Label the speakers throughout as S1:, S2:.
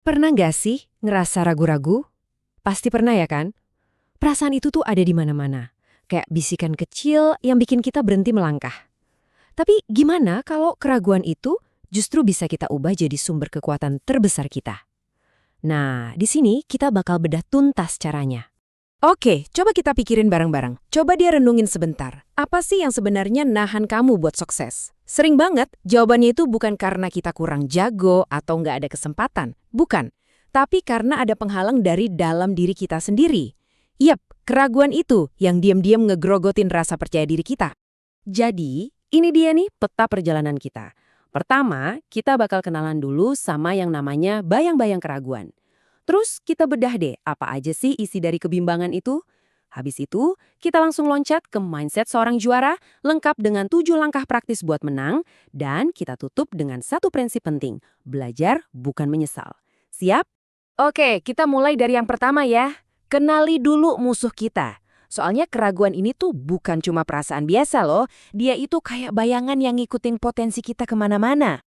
S1: Pernah nggak sih ngerasa ragu-ragu? Pasti pernah ya kan? Perasaan itu tuh ada di mana-mana. Kayak bisikan kecil yang bikin kita berhenti melangkah. Tapi gimana kalau keraguan itu justru bisa kita ubah jadi sumber kekuatan terbesar kita? Nah, di sini kita bakal bedah tuntas caranya. Oke, coba kita pikirin bareng-bareng. Coba dia renungin sebentar. Apa sih yang sebenarnya nahan kamu buat sukses? Sering banget, jawabannya itu bukan karena kita kurang jago atau nggak ada kesempatan. Bukan. Tapi karena ada penghalang dari dalam diri kita sendiri. Yap, keraguan itu yang diam-diam ngegrogotin rasa percaya diri kita. Jadi, ini dia nih peta perjalanan kita. Pertama, kita bakal kenalan dulu sama yang namanya bayang-bayang keraguan. Terus kita bedah deh apa aja sih isi dari kebimbangan itu. Habis itu, kita langsung loncat ke mindset seorang juara lengkap dengan 7 langkah praktis buat menang dan kita tutup dengan satu prinsip penting, belajar bukan menyesal. Siap? Oke, kita mulai dari yang pertama ya. Kenali dulu musuh kita. Soalnya keraguan ini tuh bukan cuma perasaan biasa loh, dia itu kayak bayangan yang ngikutin potensi kita kemana-mana.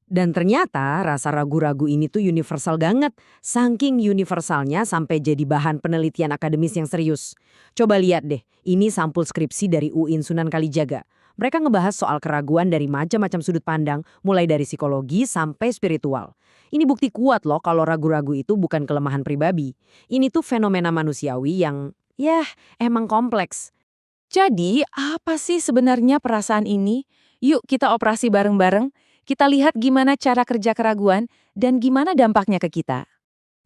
S1: Dan ternyata rasa ragu-ragu ini tuh universal banget. Saking universalnya sampai jadi bahan penelitian akademis yang serius. Coba lihat deh, ini sampul skripsi dari UIN Sunan Kalijaga. Mereka ngebahas soal keraguan dari macam-macam sudut pandang, mulai dari psikologi sampai spiritual. Ini bukti kuat loh kalau ragu-ragu itu bukan kelemahan pribadi. Ini tuh fenomena manusiawi yang, emang kompleks. Jadi, apa sih sebenarnya perasaan ini? Yuk kita operasi bareng-bareng. Kita lihat gimana cara kerja keraguan dan gimana dampaknya ke kita.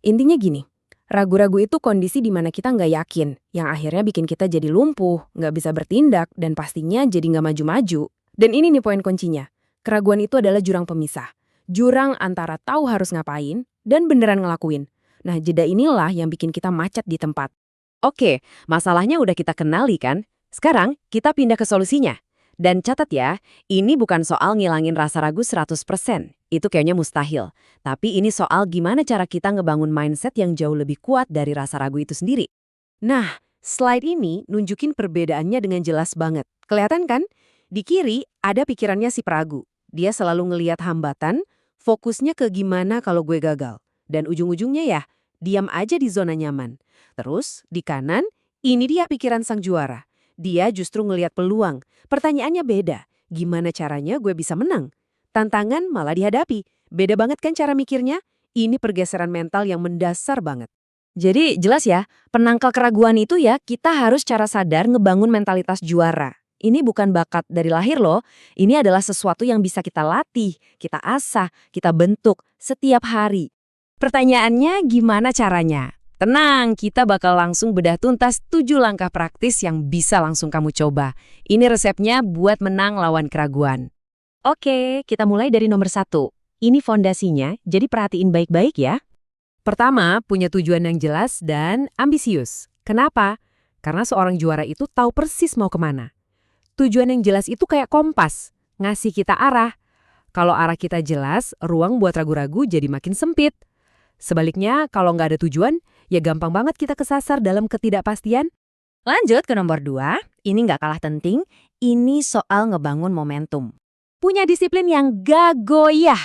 S1: Intinya gini, ragu-ragu itu kondisi di mana kita nggak yakin, yang akhirnya bikin kita jadi lumpuh, nggak bisa bertindak, dan pastinya jadi nggak maju-maju. Dan ini nih poin kuncinya, keraguan itu adalah jurang pemisah. Jurang antara tahu harus ngapain dan beneran ngelakuin. Nah, jeda inilah yang bikin kita macet di tempat. Oke, masalahnya udah kita kenali kan? Sekarang kita pindah ke solusinya. Dan catat ya, ini bukan soal ngilangin rasa ragu 100%. Itu kayaknya mustahil. Tapi ini soal gimana cara kita ngebangun mindset yang jauh lebih kuat dari rasa ragu itu sendiri. Nah, slide ini nunjukin perbedaannya dengan jelas banget. Kelihatan kan? Di kiri ada pikirannya si peragu. Dia selalu ngelihat hambatan, fokusnya ke gimana kalau gue gagal. Dan ujung-ujungnya ya, diam aja di zona nyaman. Terus, di kanan, ini dia pikiran sang juara. Dia justru ngelihat peluang. Pertanyaannya beda. Gimana caranya gue bisa menang? Tantangan malah dihadapi. Beda banget kan cara mikirnya? Ini pergeseran mental yang mendasar banget. Jadi jelas ya, penangkal keraguan itu ya kita harus cara sadar ngebangun mentalitas juara. Ini bukan bakat dari lahir loh. Ini adalah sesuatu yang bisa kita latih, kita asah, kita bentuk setiap hari. Pertanyaannya gimana caranya? Tenang, kita bakal langsung bedah tuntas 7 langkah praktis yang bisa langsung kamu coba. Ini resepnya buat menang lawan keraguan. Oke, kita mulai dari nomor 1. Ini fondasinya, jadi perhatiin baik-baik ya. Pertama, punya tujuan yang jelas dan ambisius. Kenapa? Karena seorang juara itu tahu persis mau kemana. Tujuan yang jelas itu kayak kompas, ngasih kita arah. Kalau arah kita jelas, ruang buat ragu-ragu jadi makin sempit. Sebaliknya, kalau nggak ada tujuan, ya gampang banget kita kesasar dalam ketidakpastian. Lanjut ke nomor 2, ini nggak kalah penting, ini soal ngebangun momentum. Punya disiplin yang gak goyah.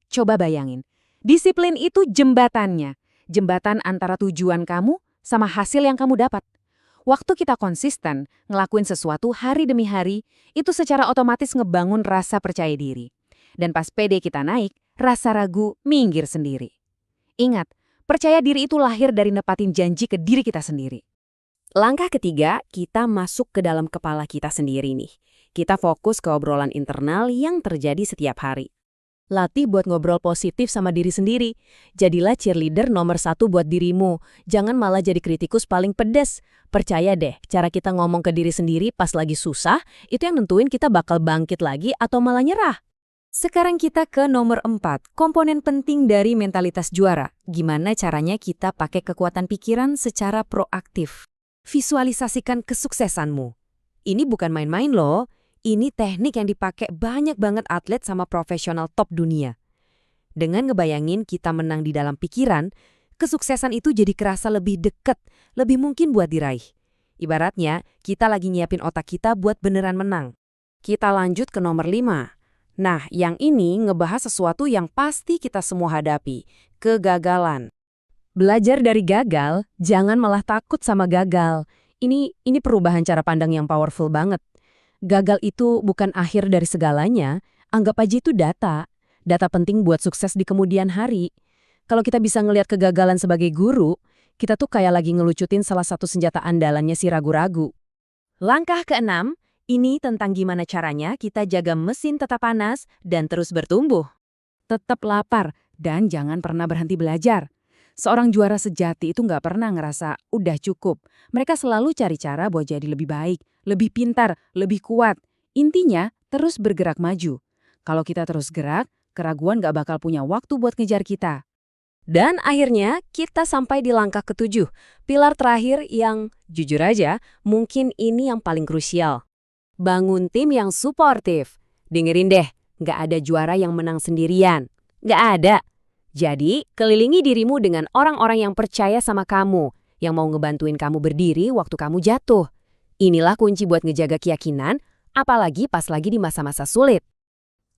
S1: Coba bayangin, disiplin itu jembatannya. Jembatan antara tujuan kamu sama hasil yang kamu dapat. Waktu kita konsisten ngelakuin sesuatu hari demi hari, itu secara otomatis ngebangun rasa percaya diri. Dan pas pede kita naik, rasa ragu minggir sendiri. Ingat, percaya diri itu lahir dari nepatin janji ke diri kita sendiri. Langkah ketiga, kita masuk ke dalam kepala kita sendiri nih. Kita fokus ke obrolan internal yang terjadi setiap hari. Latih buat ngobrol positif sama diri sendiri. Jadilah cheerleader nomor 1 buat dirimu. Jangan malah jadi kritikus paling pedes. Percaya deh, cara kita ngomong ke diri sendiri pas lagi susah, itu yang nentuin kita bakal bangkit lagi atau malah nyerah. Sekarang kita ke nomor 4, komponen penting dari mentalitas juara. Gimana caranya kita pakai kekuatan pikiran secara proaktif? Visualisasikan kesuksesanmu. Ini bukan main-main loh. Ini teknik yang dipakai banyak banget atlet sama profesional top dunia. Dengan ngebayangin kita menang di dalam pikiran, kesuksesan itu jadi kerasa lebih dekat, lebih mungkin buat diraih. Ibaratnya, kita lagi nyiapin otak kita buat beneran menang. Kita lanjut ke nomor 5.
S2: Nah, yang ini ngebahas sesuatu yang pasti kita semua hadapi, kegagalan.
S1: Belajar dari gagal, jangan malah takut sama gagal. Ini perubahan cara pandang yang powerful banget. Gagal itu bukan akhir dari segalanya, anggap aja itu data. Data penting buat sukses di kemudian hari. Kalau kita bisa ngelihat kegagalan sebagai guru, kita tuh kayak lagi ngelucutin salah satu senjata andalannya si ragu-ragu. Langkah keenam, ini tentang gimana caranya kita jaga mesin tetap panas dan terus bertumbuh. Tetap lapar dan jangan pernah berhenti belajar. Seorang juara sejati itu nggak pernah ngerasa udah cukup. Mereka selalu cari cara buat jadi lebih baik, lebih pintar, lebih kuat. Intinya, terus bergerak maju. Kalau kita terus gerak, keraguan nggak bakal punya waktu buat ngejar kita. Dan akhirnya, kita sampai di langkah ketujuh. Pilar terakhir yang, jujur aja, mungkin ini yang paling krusial. Bangun tim yang suportif. Dengerin deh, nggak ada juara yang menang sendirian. Nggak ada. Jadi, kelilingi dirimu dengan orang-orang yang percaya sama kamu, yang mau ngebantuin kamu berdiri waktu kamu jatuh. Inilah kunci buat ngejaga keyakinan, apalagi pas lagi di masa-masa sulit.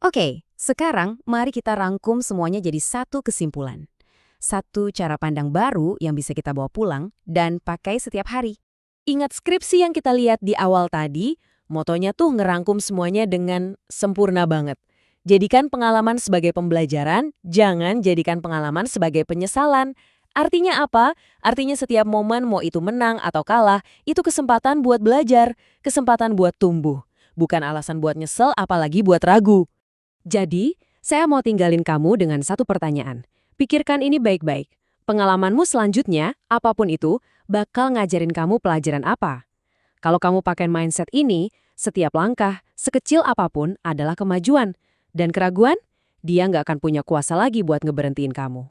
S1: Oke, sekarang mari kita rangkum semuanya jadi satu kesimpulan. Satu cara pandang baru yang bisa kita bawa pulang dan pakai setiap hari. Ingat skripsi yang kita lihat di awal tadi, motonya tuh ngerangkum semuanya dengan sempurna banget. Jadikan pengalaman sebagai pembelajaran, jangan jadikan pengalaman sebagai penyesalan. Artinya apa? Artinya setiap momen mau itu menang atau kalah, itu kesempatan buat belajar, kesempatan buat tumbuh. Bukan alasan buat nyesel apalagi buat ragu. Jadi, saya mau tinggalin kamu dengan satu pertanyaan. Pikirkan ini baik-baik. Pengalamanmu selanjutnya, apapun itu, bakal ngajarin kamu pelajaran apa? Kalau kamu pakai mindset ini, setiap langkah, sekecil apapun adalah kemajuan. Dan keraguan, dia nggak akan punya kuasa lagi buat ngeberhentiin kamu.